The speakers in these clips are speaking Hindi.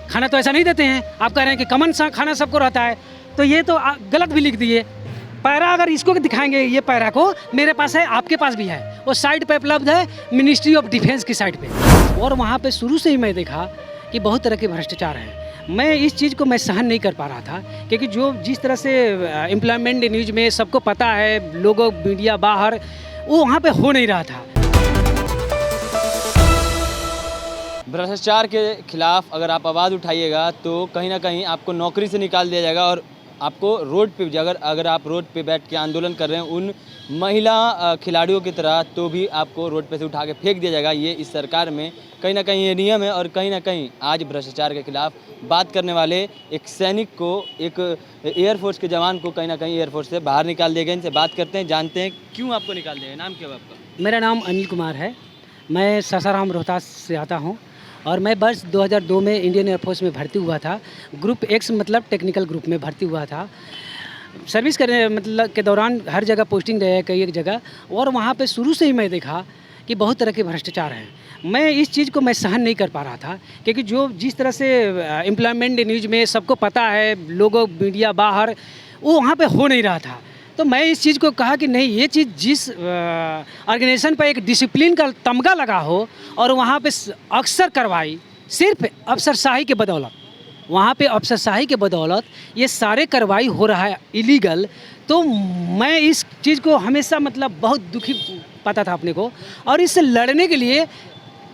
खाना तो ऐसा नहीं देते हैं। आप कह रहे हैं कि कॉमन सा खाना सबको रहता है, तो ये तो गलत भी लिख दिए। पैरा अगर इसको दिखाएंगे, ये पैरा को मेरे पास है, आपके पास भी है, वो साइट पे उपलब्ध है, मिनिस्ट्री ऑफ डिफेंस की साइट पे। और वहाँ पे शुरू से ही मैं देखा कि बहुत तरह के भ्रष्टाचार हैं। मैं इस चीज़ को मैं सहन नहीं कर पा रहा था, क्योंकि जिस तरह से एम्प्लॉयमेंट न्यूज़ में सबको पता है, लोगों मीडिया बाहर, वो वहाँ पे हो नहीं रहा था। भ्रष्टाचार के खिलाफ अगर आप आवाज़ उठाइएगा तो कहीं ना कहीं आपको नौकरी से निकाल दिया जाएगा, और आपको रोड पे अगर आप रोड पे बैठ के आंदोलन कर रहे हैं उन महिला खिलाड़ियों की तरह, तो भी आपको रोड पे से उठा के फेंक दिया जाएगा। ये इस सरकार में कहीं ना कहीं ये नियम है। और कहीं ना कहीं आज भ्रष्टाचार के खिलाफ बात करने वाले एक सैनिक को, एक एयरफोर्स के जवान को कहीं ना कहीं एयरफोर्स से बाहर निकाल दिया गया। इनसे बात करते हैं, जानते हैं क्यों आपको निकाल दिया गया। नाम क्या है आपका? मेरा नाम अनिल कुमार है, मैं सासाराम रोहतास से आता हूँ, और मैं वर्ष 2002 में इंडियन एयरफोर्स में भर्ती हुआ था। ग्रुप एक्स मतलब टेक्निकल ग्रुप में भर्ती हुआ था। सर्विस करने मतलब के दौरान हर जगह पोस्टिंग रहे, कई एक जगह, और वहाँ पे शुरू से ही मैं देखा कि बहुत तरह के भ्रष्टाचार हैं। मैं इस चीज़ को मैं सहन नहीं कर पा रहा था, क्योंकि जिस तरह से एम्प्लॉयमेंट न्यूज़ में सबको पता है, लोगों मीडिया बाहर, वो वहाँ पे हो नहीं रहा था। तो मैं इस चीज़ को कहा कि नहीं, ये चीज़ जिस ऑर्गेनाइजेशन पर एक डिसिप्लिन का तमगा लगा हो और वहाँ पे अक्सर कार्रवाई सिर्फ अफसरशाही के बदौलत, वहाँ पे अफसरशाही के बदौलत ये सारे कार्रवाई हो रहा है इलीगल, तो मैं इस चीज़ को हमेशा मतलब बहुत दुखी पाता था अपने को। और इससे लड़ने के लिए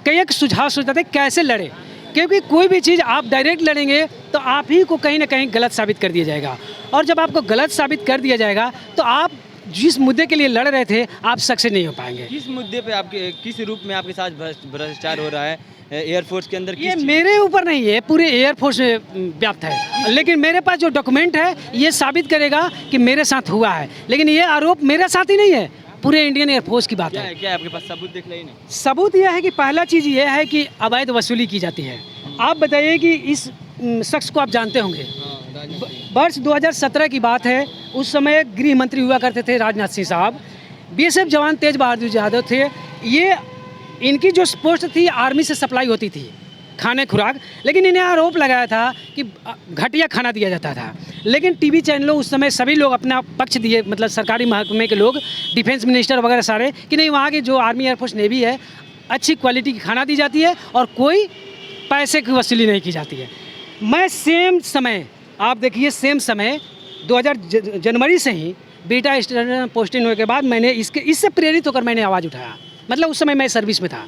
कई एक सुझाव सोचता था कैसे लड़े, क्योंकि कोई भी चीज़ आप डायरेक्ट लड़ेंगे तो आप ही को कहीं ना कहीं गलत साबित कर दिया जाएगा, और जब आपको गलत साबित कर दिया जाएगा तो आप जिस मुद्दे के लिए लड़ रहे थे आप सक्सेस नहीं हो पाएंगे। किस मुद्दे पे आपके, किस रूप में आपके साथ भ्रष्टाचार हो रहा है एयरफोर्स के अंदर? ये मेरे ऊपर नहीं है, पूरे एयरफोर्स में व्याप्त है, लेकिन मेरे पास जो डॉक्यूमेंट है ये साबित करेगा कि मेरे साथ हुआ है। लेकिन ये आरोप मेरे साथ ही नहीं है, पूरे इंडियन एयरफोर्स की बात है। क्या है आपके पास सबूत? देख लें। सबूत यह है कि पहला चीज़ ये है कि अवैध वसूली की जाती है। आप बताइए कि इस शख्स को आप जानते होंगे। वर्ष 2017 की बात है, उस समय गृह मंत्री हुआ करते थे राजनाथ सिंह साहब। बीएसएफ जवान तेज बहादुर यादव थे। ये इनकी जो पोस्ट थी आर्मी से सप्लाई होती थी खाने खुराक, लेकिन इन्हें आरोप लगाया था कि घटिया खाना दिया जाता था। लेकिन टीवी चैनलों उस समय सभी लोग अपना पक्ष दिए, मतलब सरकारी महकमे के लोग, डिफेंस मिनिस्टर वगैरह सारे, कि नहीं वहाँ की जो आर्मी एयरफोर्स नेवी है अच्छी क्वालिटी की खाना दी जाती है और कोई पैसे की वसूली नहीं की जाती है। मैं सेम समय, आप देखिए सेम समय 2000 जनवरी से ही बीटा स्टेशन पोस्टिंग होने के बाद मैंने इससे प्रेरित होकर मैंने आवाज़ उठाया। मतलब उस समय मैं सर्विस में था,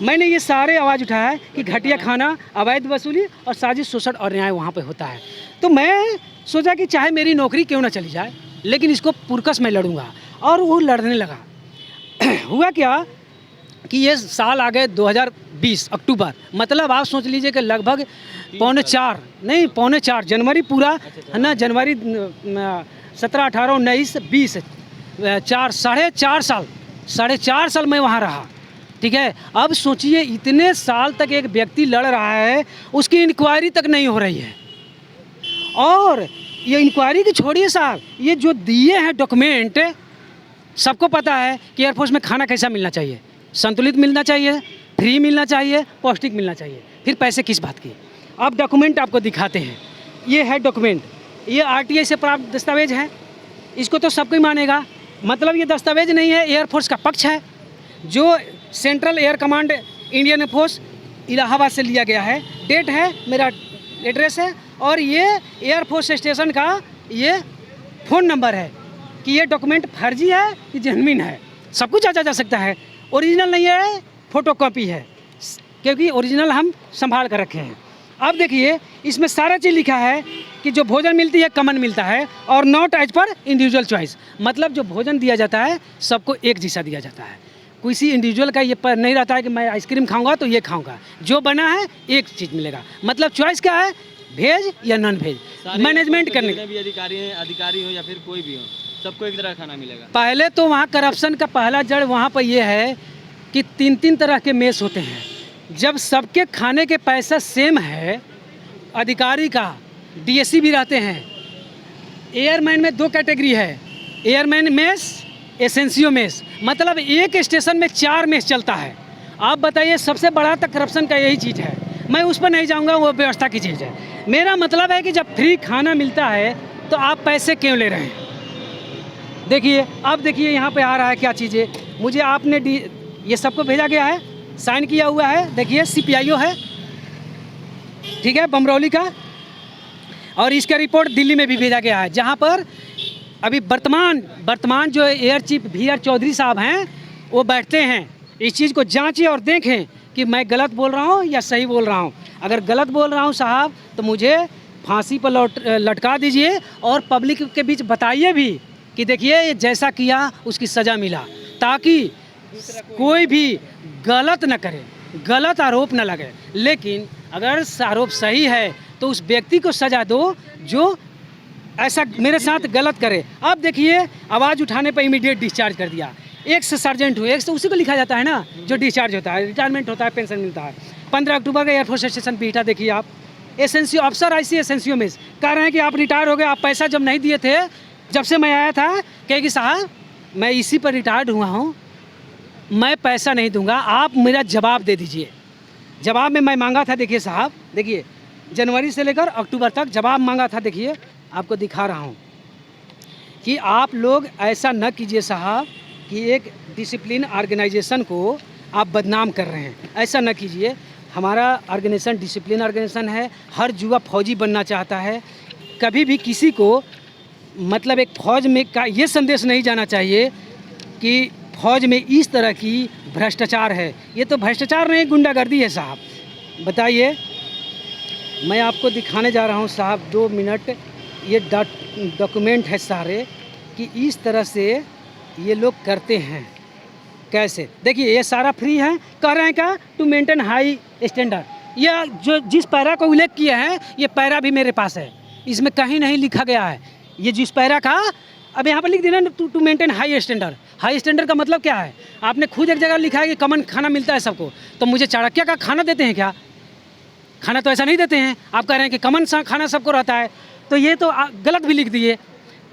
मैंने ये सारे आवाज़ उठाया कि घटिया खाना, अवैध वसूली और साजिश, शोषण और न्याय वहाँ पे होता है। तो मैं सोचा कि चाहे मेरी नौकरी क्यों ना चली जाए, लेकिन इसको पुरकस में लड़ूंगा, और वो लड़ने लगा। हुआ क्या कि ये साल आ गए 2020 अक्टूबर, मतलब आप सोच लीजिए कि लगभग पौने चार जनवरी पूरा है ना, जनवरी 17, 18, 19, 20, 4.5 साल मैं वहाँ रहा। ठीक है, अब सोचिए इतने साल तक एक व्यक्ति लड़ रहा है, उसकी इंक्वायरी तक नहीं हो रही है। और ये इंक्वायरी की छोड़िए साहब, ये जो दिए हैं डॉक्यूमेंट, सबको पता है कि एयरफोर्स में खाना कैसा मिलना चाहिए, संतुलित मिलना चाहिए, फ्री मिलना चाहिए, पौष्टिक मिलना चाहिए, फिर पैसे किस बात की। अब डॉक्यूमेंट आपको दिखाते हैं, ये है डॉक्यूमेंट, ये RTI से प्राप्त दस्तावेज है, इसको तो सब कोई मानेगा। मतलब ये दस्तावेज नहीं है, एयरफोर्स का पक्ष है, जो central air command Indian air force Allahabad से लिया गया है। डेट है, मेरा एड्रेस है, और ये एयरफोर्स स्टेशन का ये फ़ोन नंबर है कि ये डॉक्यूमेंट फर्जी है कि जेन्युइन है, सब कुछ जांचा जा सकता है। ओरिजिनल नहीं है, फोटोकॉपी है, क्योंकि ओरिजिनल हम संभाल कर रखे हैं। अब देखिए इसमें सारा चीज़ लिखा है कि जो भोजन मिलती है कॉमन मिलता है और not as per individual choice, मतलब जो भोजन दिया जाता है सबको एक जैसा दिया जाता है, किसी इंडिविजुअल का ये पर नहीं रहता है कि मैं आइसक्रीम खाऊंगा तो ये खाऊंगा, जो बना है एक चीज़ मिलेगा। मतलब चॉइस क्या है, वेज या नॉन वेज, मैनेजमेंट करने भी अधिकारी हो या फिर कोई भी हो, सबको एक तरह खाना मिलेगा। पहले तो वहाँ करप्शन का पहला जड़ वहाँ पर यह है कि 3 तरह के मेस होते हैं। जब सबके खाने के पैसा सेम है, अधिकारी का DSC भी रहते हैं। एयरमैन में 2 कैटेगरी है, एयरमैन मेस, एसेंसियो मेस, मतलब एक स्टेशन में 4 मेस चलता है। आप बताइए, सबसे बड़ा तक करप्शन का यही चीज़ है। मैं उस पर नहीं जाऊँगा, वो व्यवस्था की चीज़ है। मेरा मतलब है कि जब फ्री खाना मिलता है तो आप पैसे क्यों ले रहे हैं? देखिए, अब देखिए यहाँ पे आ रहा है क्या चीज़ें, मुझे आपने ये सबको भेजा गया है, साइन किया हुआ है, देखिए CPIO है, ठीक है, बमरौली का, और इसका रिपोर्ट दिल्ली में भी भेजा गया है, जहाँ पर अभी वर्तमान जो एयर चीफ VR चौधरी साहब हैं वो बैठते हैं, इस चीज़ को जांचें और देखें कि मैं गलत बोल रहा हूँ या सही बोल रहा हूँ। अगर गलत बोल रहा हूँ साहब तो मुझे फांसी पर लटका दीजिए और पब्लिक के बीच बताइए भी कि देखिए ये जैसा किया उसकी सज़ा मिला, ताकि कोई भी गलत न करे, गलत आरोप न लगे। लेकिन अगर आरोप सही है तो उस व्यक्ति को सज़ा दो जो ऐसा मेरे साथ गलत करे। अब देखिए, आवाज़ उठाने पर इमीडिएट डिस्चार्ज कर दिया, एक्स सर्जेंट हुए, एक्स तो उसी को लिखा जाता है ना जो डिस्चार्ज होता है, रिटायरमेंट होता है, पेंशन मिलता है। 15 अक्टूबर का एयरफोर्स स्टेशन पीटा, देखिए आप, एसएनसीओ अफसर IC एसएनसीओ में कह रहे हैं कि आप रिटायर हो गए, आप पैसा जब नहीं दिए थे, जब से मैं आया था, कहेगी साहब मैं इसी पर रिटायर्ड हुआ हूँ, मैं पैसा नहीं दूंगा, आप मेरा जवाब दे दीजिए। जवाब में मैं मांगा था, देखिए साहब, देखिए जनवरी से लेकर अक्टूबर तक जवाब मांगा था, देखिए आपको दिखा रहा हूँ कि आप लोग ऐसा न कीजिए साहब कि एक डिसिप्लिन ऑर्गेनाइजेशन को आप बदनाम कर रहे हैं, ऐसा न कीजिए। हमारा ऑर्गेनाइजेशन डिसिप्लिन ऑर्गेनाइजेशन है, हर युवा फौजी बनना चाहता है। कभी भी किसी को मतलब एक फ़ौज में का ये संदेश नहीं जाना चाहिए कि फ़ौज में इस तरह की भ्रष्टाचार है। ये तो भ्रष्टाचार नहीं, गुंडागर्दी है साहब। बताइए, मैं आपको दिखाने जा रहा हूँ साहब, 2 मिनट, ये डॉक्यूमेंट है सारे कि इस तरह से ये लोग करते हैं। कैसे, देखिए ये सारा फ्री है, कह रहे हैं क्या, टू मेंटेन हाई स्टैंडर्ड। यह जो जिस पैरा को उल्लेख किया है, ये पैरा भी मेरे पास है, इसमें कहीं नहीं लिखा गया है ये जिस पैरा का। अब यहाँ पर लिख देना to maintain high standard. High standard का मतलब क्या है? आपने खुद एक जगह लिखा है कि कॉमन खाना मिलता है सबको, तो मुझे चाणक्य का खाना देते हैं क्या? खाना तो ऐसा नहीं देते हैं। आप कह रहे हैं कि कॉमन खाना सबको रहता है, तो ये तो गलत भी लिख दिए।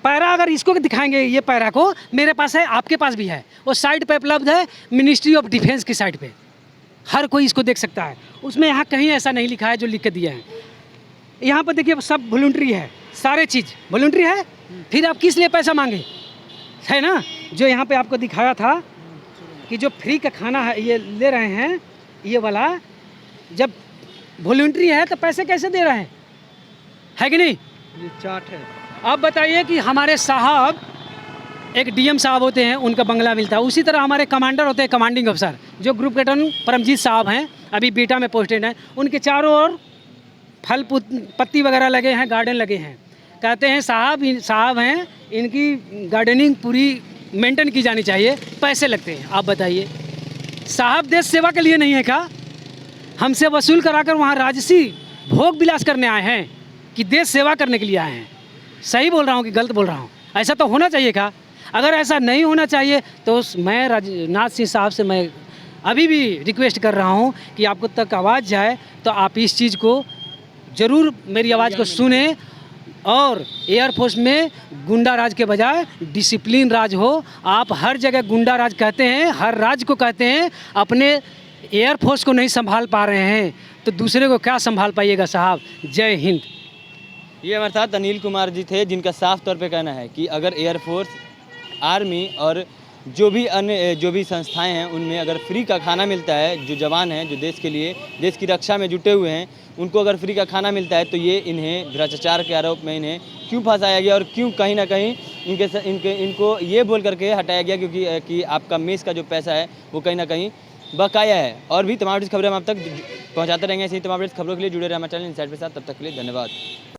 पैरा अगर इसको दिखाएंगे, ये पैरा को मेरे पास है, आपके पास भी है, वो साइट पे उपलब्ध है, मिनिस्ट्री ऑफ डिफेंस की साइट पे, हर कोई इसको देख सकता है। उसमें यहाँ कहीं ऐसा नहीं लिखा है जो लिख के दिया है। यहाँ पर देखिए सब वॉलंटरी है, सारे चीज़ वॉलंटरी है, फिर आप किस लिए पैसा मांगे, है ना? जो यहाँ पे आपको दिखाया था कि जो फ्री का खाना है ये ले रहे हैं, ये वाला जब वॉलंटरी है तो पैसे कैसे दे रहे हैं, है कि नहीं? ये चार्ट है। आप बताइए कि हमारे साहब एक DM साहब होते हैं, उनका बंगला मिलता है, उसी तरह हमारे कमांडर होते हैं, कमांडिंग अफसर, जो ग्रुप कैप्टन परमजीत साहब हैं, अभी बीटा में पोस्टेड हैं, उनके चारों ओर फल पत्ती वगैरह लगे हैं, गार्डन लगे हैं। कहते हैं साहब हैं, इनकी गार्डनिंग पूरी मेंटेन की जानी चाहिए, पैसे लगते हैं। आप बताइए, साहब देश सेवा के लिए नहीं है क्या? हमसे वसूल कराकर वहाँ राजसी भोग विलास करने आए हैं कि देश सेवा करने के लिए आए हैं? सही बोल रहा हूँ कि गलत बोल रहा हूँ? ऐसा तो होना चाहिए क्या? अगर ऐसा नहीं होना चाहिए तो मैं राजनाथ सिंह साहब से मैं अभी भी रिक्वेस्ट कर रहा हूँ कि आपको तक आवाज़ जाए तो आप इस चीज़ को ज़रूर, मेरी आवाज़ को सुने, और एयरफोर्स में गुंडा राज के बजाय डिसिप्लिन राज हो। आप हर जगह गुंडा राज कहते हैं, हर राज्य को कहते हैं, अपने एयरफोर्स को नहीं संभाल पा रहे हैं तो दूसरे को क्या संभाल पाइएगा साहब। जय हिंद। ये हमारे साथ अनिल कुमार जी थे, जिनका साफ तौर पे कहना है कि अगर एयरफोर्स, आर्मी और जो भी संस्थाएं हैं उनमें अगर फ्री का खाना मिलता है, जो जवान हैं, जो देश के लिए, देश की रक्षा में जुटे हुए हैं, उनको अगर फ्री का खाना मिलता है तो ये इन्हें भ्रष्टाचार के आरोप में इन्हें क्यों फंसाया गया और क्यों कहीं ना कहीं इनको ये बोल करके हटाया गया क्योंकि कि आपका मेस का जो पैसा है वो कहीं ना कहीं बकाया है। और भी तमाम खबरें हम आप तक पहुँचाते रहेंगे। ऐसी तमाम खबरों के लिए जुड़े रहे हमारे चैनल इनसाइड के साथ। तब तक के लिए धन्यवाद।